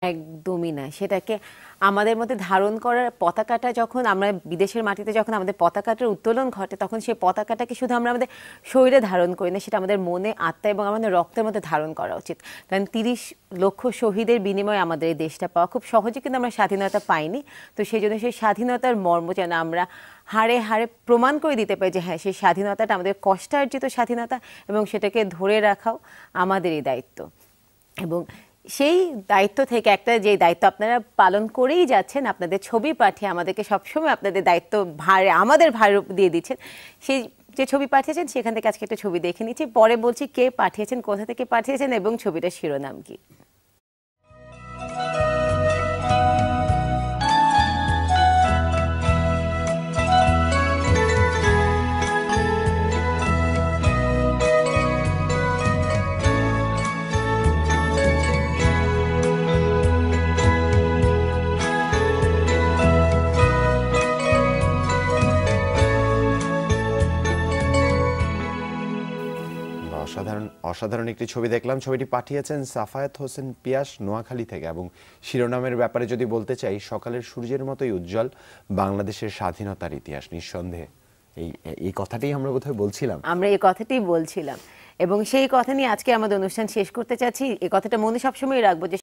একদমই না। সেটাকে আমাদের মধ্যে ধারণ করার পতাকাটা যখন আমরা বিদেশের মাটিতে যখন আমাদের পতাকাটার উত্তোলন ঘটে, তখন সেই পতাকাটাকে শুধু আমরা আমাদের শরীরে ধারণ করি না, সেটা আমাদের মনে, আত্মা এবং আমাদের রক্তের মধ্যে ধারণ করা উচিত। কারণ ৩০ লক্ষ শহীদের বিনিময়ে আমাদের এই দেশটা পাওয়া, খুব সহজে কিন্তু আমরা স্বাধীনতা পাইনি। তো সেই জন্য সেই স্বাধীনতার মর্ম যেন আমরা হাড়ে হাড়ে প্রমাণ করে দিতে পারি যে হ্যাঁ, সেই স্বাধীনতাটা আমাদের কষ্টার্জিত স্বাধীনতা এবং সেটাকে ধরে রাখাও আমাদেরই দায়িত্ব। এবং সেই দায়িত্ব থেকে একটা যে দায়িত্ব আপনারা পালন করেই যাচ্ছেন, আপনাদের ছবি পাঠিয়ে আমাদেরকে সবসময় আপনাদের দায়িত্ব ভারে আমাদের ভার দিয়ে দিচ্ছেন। সেই যে ছবি পাঠিয়েছেন সেখান থেকে আজকে একটা ছবি দেখে নিচ্ছি, পরে বলছি কে পাঠিয়েছেন, কোথা থেকে পাঠিয়েছেন এবং ছবিটার শিরোনাম কি। অসাধারণ একটি ছবি দেখলাম। ছবিটি পাঠিয়েছেন সাফায়েত হোসেন পিয়াস নোয়াখালী থেকে, এবং শিরোনামের ব্যাপারে যদি বলতে চাই, সকালের সূর্যের মতোই উজ্জ্বল বাংলাদেশের স্বাধীনতার ইতিহাস। নিঃসন্দেহে এই কথাটাই আমরা বোধহয় বলছিলাম, আমরা এই কথাটাই বলছিলাম এবং সেই কথা নিয়ে আজকে আমাদের অনুষ্ঠান শেষ করতে চাচ্ছি। এই কথাটা মনে সবসময় রাখবো যে